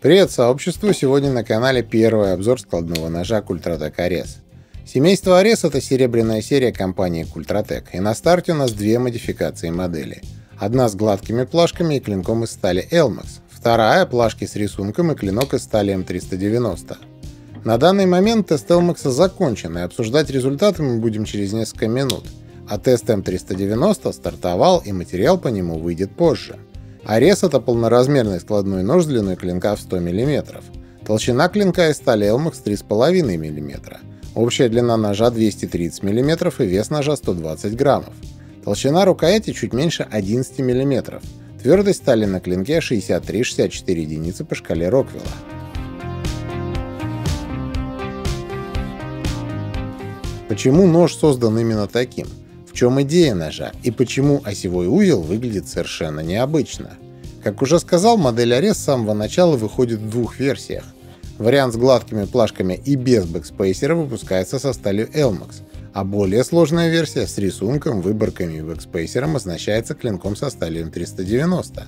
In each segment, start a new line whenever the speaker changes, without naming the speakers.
Привет сообществу! Сегодня на канале первый обзор складного ножа Kultratec Ares. Семейство Ares — это серебряная серия компании Kultratec, и на старте у нас две модификации модели. Одна с гладкими плашками и клинком из стали Elmax, вторая — плашки с рисунком и клинок из стали М390. На данный момент тест Elmax закончен, и обсуждать результаты мы будем через несколько минут, а тест М390 стартовал, и материал по нему выйдет позже. Ares — это полноразмерный складной нож с длиной клинка в 100 мм. Толщина клинка из стали Elmax 3,5 мм. Общая длина ножа 230 мм и вес ножа 120 граммов. Толщина рукояти чуть меньше 11 мм. Твердость стали на клинке 63-64 единицы по шкале Роквелла. Почему нож создан именно таким? В чем идея ножа и почему осевой узел выглядит совершенно необычно? Как уже сказал, модель Ares с самого начала выходит в двух версиях. Вариант с гладкими плашками и без бэкспейсера выпускается со сталью Elmax, а более сложная версия с рисунком, выборками и бэкспейсером оснащается клинком со сталью М390.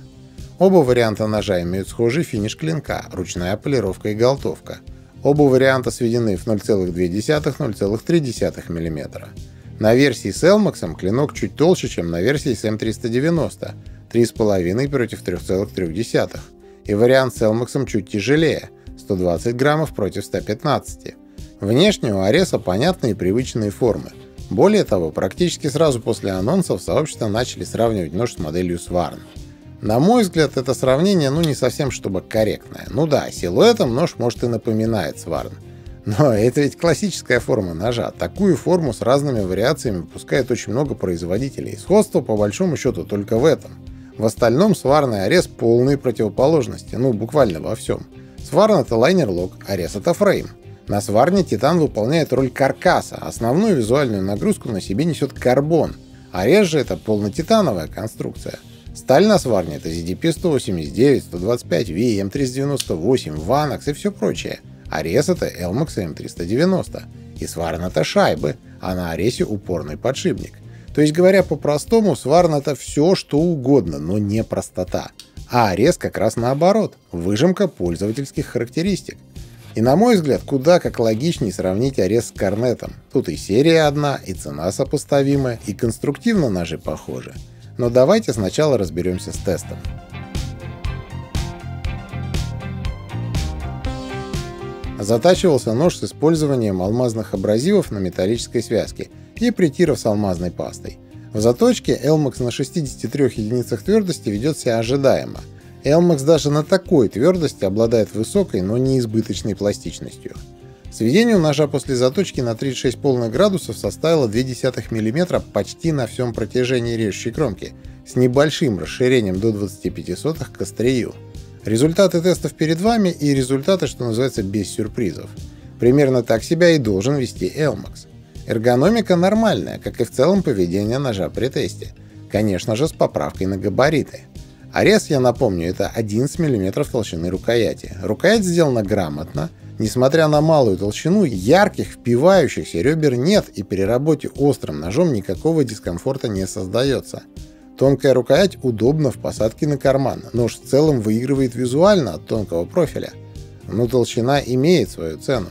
Оба варианта ножа имеют схожий финиш клинка, ручная полировка и галтовка. Оба варианта сведены в 0,2-0,3 мм. На версии с Elmax клинок чуть толще, чем на версии с М390 – 3,5 против 3,3, и вариант с Elmax чуть тяжелее – 120 граммов против 115. Внешне у Ares понятные и привычные формы. Более того, практически сразу после анонсов сообщество начали сравнивать нож с моделью Swarn. На мой взгляд, это сравнение не совсем чтобы корректное. Ну да, силуэтом нож может и напоминает Swarn. Но это ведь классическая форма ножа. Такую форму с разными вариациями выпускает очень много производителей. Сходство по большому счету только в этом. В остальном Swarn и Ares полные противоположности, буквально во всем. Swarn — это лайнер-лок, Ares — это фрейм. На Swarn титан выполняет роль каркаса, основную визуальную нагрузку на себе несет карбон. Ares же это полнотитановая конструкция. Сталь на Swarn — это ZDP-189, 125V, М398, Vanax и все прочее. Ares — это Elmax и М390, и Swarn — это шайбы, а на Ares упорный подшипник. То есть, говоря по-простому, Swarn — это все, что угодно, но не простота. А Ares как раз наоборот, выжимка пользовательских характеристик. И на мой взгляд, куда как логичнее сравнить Ares с Корнетом. Тут и серия одна, и цена сопоставимая, и конструктивно ножи похожи. Но давайте сначала разберемся с тестом. Затачивался нож с использованием алмазных абразивов на металлической связке и притиров с алмазной пастой. В заточке Elmax на 63 единицах твердости ведет себя ожидаемо. Elmax даже на такой твердости обладает высокой, но не избыточной пластичностью. Сведение у ножа после заточки на 36,5 градусов составило 0,2 мм почти на всем протяжении режущей кромки, с небольшим расширением до 0,25 к острию. Результаты тестов перед вами и результаты, что называется, без сюрпризов. Примерно так себя и должен вести Elmax. Эргономика нормальная, как и в целом поведение ножа при тесте. Конечно же, с поправкой на габариты. Ares, я напомню, это 11 мм толщины рукояти. Рукоять сделана грамотно. Несмотря на малую толщину, ярких впивающихся ребер нет, и при работе острым ножом никакого дискомфорта не создается. Тонкая рукоять удобна в посадке на карман. Нож в целом выигрывает визуально от тонкого профиля. Но толщина имеет свою цену.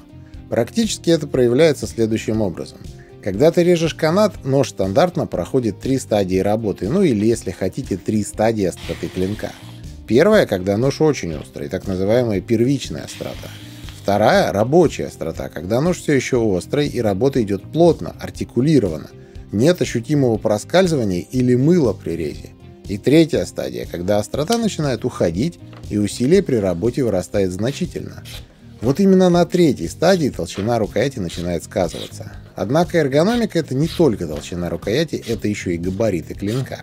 Практически это проявляется следующим образом. Когда ты режешь канат, нож стандартно проходит 3 стадии работы, или, если хотите, 3 стадии остроты клинка. Первая, когда нож очень острый, так называемая первичная острота. Вторая — рабочая острота, когда нож все еще острый и работа идет плотно, артикулированно. Нет ощутимого проскальзывания или мыла при резе. И третья стадия, когда острота начинает уходить и усилие при работе вырастает значительно. Вот именно на третьей стадии толщина рукояти начинает сказываться. Однако эргономика — это не только толщина рукояти, это еще и габариты клинка.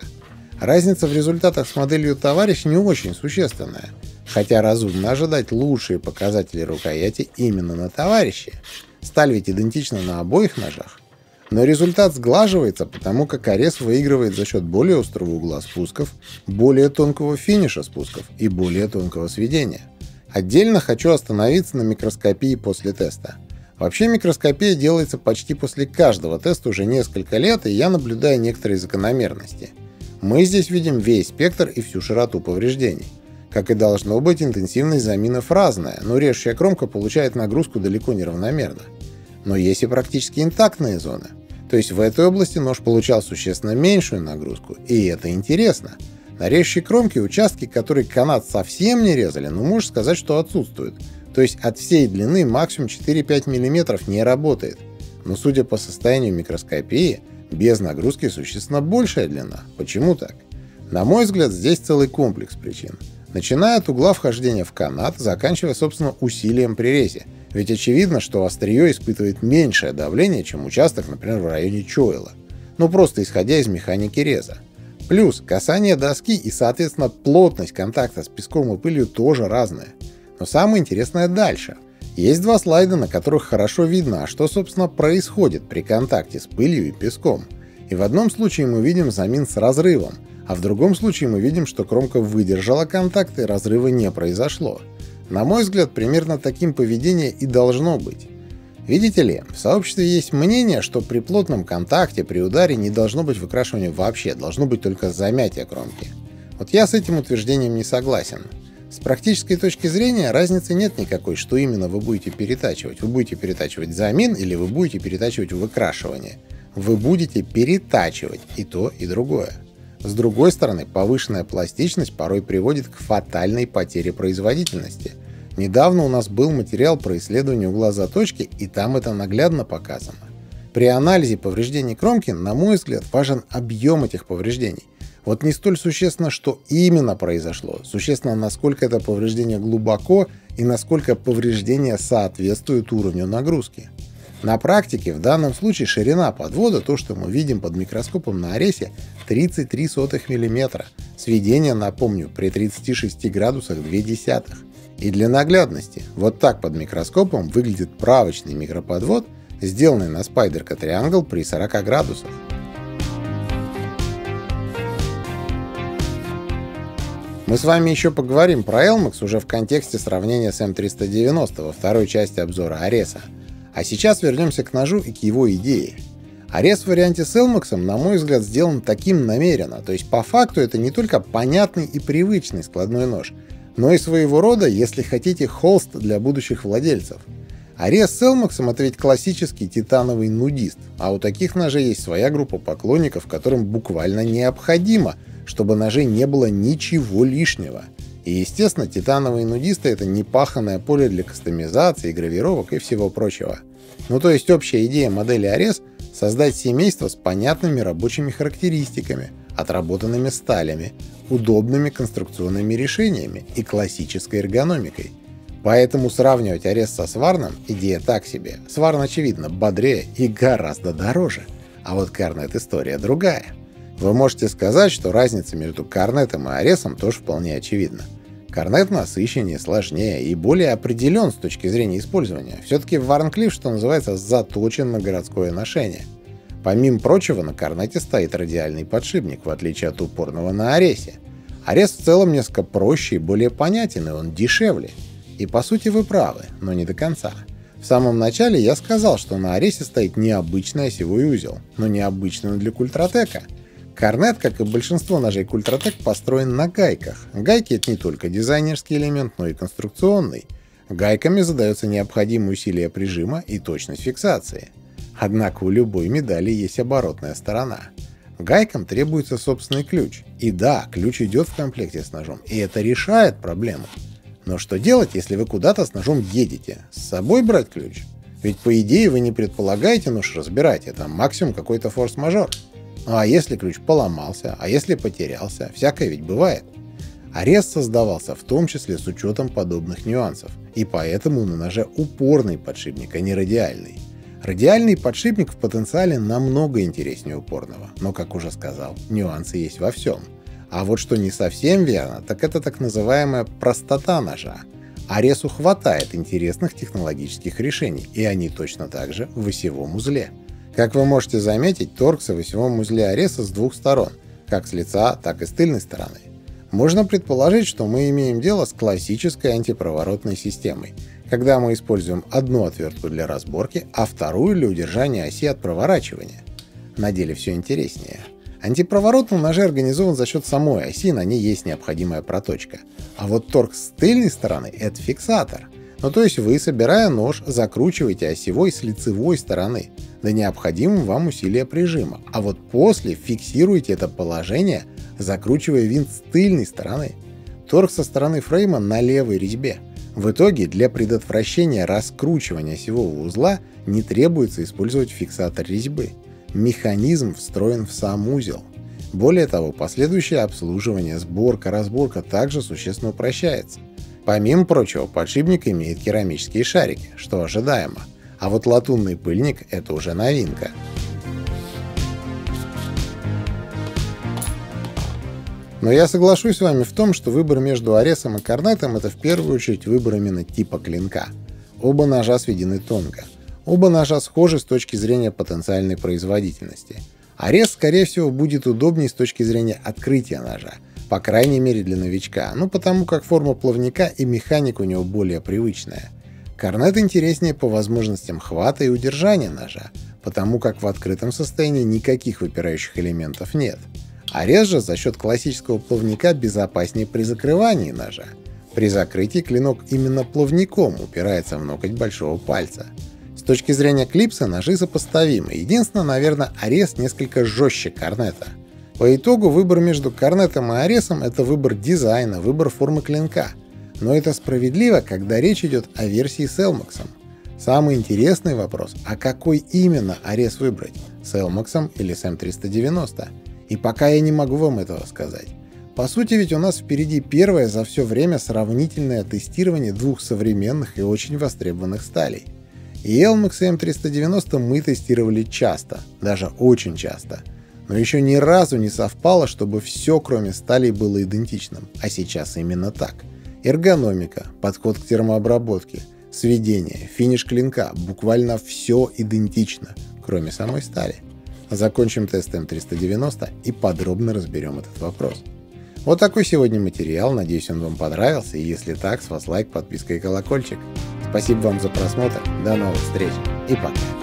Разница в результатах с моделью «Товарищ» не очень существенная, хотя разумно ожидать лучшие показатели рукояти именно на «Товарище». Сталь ведь идентична на обоих ножах. Но результат сглаживается, потому как Ares выигрывает за счет более острого угла спусков, более тонкого финиша спусков и более тонкого сведения. Отдельно хочу остановиться на микроскопии после теста. Вообще микроскопия делается почти после каждого теста уже несколько лет, и я наблюдаю некоторые закономерности. Мы здесь видим весь спектр и всю широту повреждений. Как и должно быть, интенсивность заминов разная, но режущая кромка получает нагрузку далеко не равномерно. Но есть и практически интактные зоны. То есть в этой области нож получал существенно меньшую нагрузку, и это интересно. На режущей кромке участки, которые канат совсем не резали, можно сказать, что отсутствуют. То есть от всей длины максимум 4-5 мм не работает. Но судя по состоянию микроскопии, без нагрузки существенно большая длина. Почему так? На мой взгляд, здесь целый комплекс причин. Начиная от угла вхождения в канат, заканчивая, собственно, усилием при резе. Ведь очевидно, что острие испытывает меньшее давление, чем участок, например, в районе чойла. Просто исходя из механики реза. Плюс касание доски и, соответственно, плотность контакта с песком и пылью тоже разная. Но самое интересное дальше. Есть два слайда, на которых хорошо видно, что, собственно, происходит при контакте с пылью и песком. И в одном случае мы видим замин с разрывом, а в другом случае мы видим, что кромка выдержала контакт и разрыва не произошло. На мой взгляд, примерно таким поведение и должно быть. Видите ли, в сообществе есть мнение, что при плотном контакте, при ударе не должно быть выкрашивания вообще, должно быть только замятие кромки. Я с этим утверждением не согласен. С практической точки зрения разницы нет никакой, что именно вы будете перетачивать. Вы будете перетачивать замин или вы будете перетачивать выкрашивание. Вы будете перетачивать и то, и другое. С другой стороны, повышенная пластичность порой приводит к фатальной потере производительности. Недавно у нас был материал про исследование угла заточки, и там это наглядно показано. При анализе повреждений кромки, на мой взгляд, важен объем этих повреждений. Не столь существенно, что именно произошло, существенно, насколько это повреждение глубоко и насколько повреждение соответствует уровню нагрузки. На практике в данном случае ширина подвода, то, что мы видим под микроскопом на Аресе, 0,33 мм. Сведение, напомню, при 36 градусах 0,2. И для наглядности, так под микроскопом выглядит правочный микроподвод, сделанный на Spyderco Triangle при 40 градусах. Мы с вами еще поговорим про Elmax уже в контексте сравнения с M390 во второй части обзора Ареса. А сейчас вернемся к ножу и к его идее. Арес в варианте с Elmax, на мой взгляд, сделан таким намеренно, то есть по факту это не только понятный и привычный складной нож, но и своего рода, если хотите, холст для будущих владельцев. Арес с Elmax — это ведь классический титановый нудист, а у таких ножей есть своя группа поклонников, которым буквально необходимо, чтобы ножей не было ничего лишнего. И, естественно, титановые нудисты — это непаханное поле для кастомизации, гравировок и всего прочего. То есть общая идея модели Арес — создать семейство с понятными рабочими характеристиками, отработанными сталями, удобными конструкционными решениями и классической эргономикой. Поэтому сравнивать Арес со Сварном — идея так себе. Сварн, очевидно, бодрее и гораздо дороже. А Корнет — история другая. Вы можете сказать, что разница между Корнетом и Аресом тоже вполне очевидна. Корнет насыщеннее, сложнее и более определен с точки зрения использования. Все-таки Варнклифф, что называется, заточен на городское ношение. Помимо прочего, на Корнете стоит радиальный подшипник, в отличие от упорного на Аресе. Арес в целом несколько проще и более понятен, и он дешевле. И по сути вы правы, но не до конца. В самом начале я сказал, что на Аресе стоит необычный осевой узел, но необычный он для Культротека. Корнет, как и большинство ножей Культротек, построен на гайках. Гайки — это не только дизайнерский элемент, но и конструкционный. Гайками задается необходимое усилие прижима и точность фиксации. Однако у любой медали есть оборотная сторона. Гайкам требуется собственный ключ. И да, ключ идет в комплекте с ножом, и это решает проблему. Но что делать, если вы куда-то с ножом едете? С собой брать ключ? Ведь по идее вы не предполагаете нож разбирать, это максимум какой-то форс-мажор. А если ключ поломался, а если потерялся, всякое ведь бывает. Арес создавался в том числе с учетом подобных нюансов, и поэтому на ноже упорный подшипник, а не радиальный. Радиальный подшипник в потенциале намного интереснее упорного, но, как уже сказал, нюансы есть во всем. А вот что не совсем верно, так это так называемая простота ножа. Аресу хватает интересных технологических решений, и они точно так же в осевом узле. Как вы можете заметить, торкс в осевом узле Ареса с двух сторон, как с лица, так и с тыльной стороны. Можно предположить, что мы имеем дело с классической антипроворотной системой, когда мы используем одну отвертку для разборки, а вторую для удержания оси от проворачивания. На деле все интереснее. Антипроворот на ноже организован за счет самой оси, на ней есть необходимая проточка. А вот торг с тыльной стороны – это фиксатор. Ну то есть вы, собирая нож, закручиваете осевой с лицевой стороны до необходимого вам усилия прижима, а вот после фиксируете это положение, закручивая винт с тыльной стороны. Торг со стороны фрейма на левой резьбе. В итоге для предотвращения раскручивания осевого узла не требуется использовать фиксатор резьбы. Механизм встроен в сам узел. Более того, последующее обслуживание, сборка, разборка также существенно упрощается. Помимо прочего, подшипник имеет керамические шарики, что ожидаемо. А вот латунный пыльник – это уже новинка. Но я соглашусь с вами в том, что выбор между Аресом и Корнетом – это в первую очередь выбор именно типа клинка. Оба ножа сведены тонко. Оба ножа схожи с точки зрения потенциальной производительности. Арес, скорее всего, будет удобнее с точки зрения открытия ножа, по крайней мере для новичка, потому как форма плавника и механика у него более привычная. Корнет интереснее по возможностям хвата и удержания ножа, потому как в открытом состоянии никаких выпирающих элементов нет. Арес же за счет классического плавника безопаснее при закрывании ножа. При закрытии клинок именно плавником упирается в ноготь большого пальца. С точки зрения клипса ножи сопоставимы, единственное, наверное, Арес несколько жестче Корнета. По итогу выбор между Корнетом и Аресом – это выбор дизайна, выбор формы клинка. Но это справедливо, когда речь идет о версии с Elmax. Самый интересный вопрос – а какой именно Арес выбрать – с Elmax или с M390? И пока я не могу вам этого сказать. По сути, ведь у нас впереди первое за все время сравнительное тестирование двух современных и очень востребованных сталей. И Elmax и M390 мы тестировали часто, даже очень часто. Но еще ни разу не совпало, чтобы все, кроме сталей, было идентичным. А сейчас именно так. Эргономика, подход к термообработке, сведение, финиш клинка – буквально все идентично, кроме самой стали. Закончим тест М390 и подробно разберем этот вопрос. Вот такой сегодня материал, надеюсь, он вам понравился, и если так, с вас лайк, подписка и колокольчик. Спасибо вам за просмотр, до новых встреч и пока.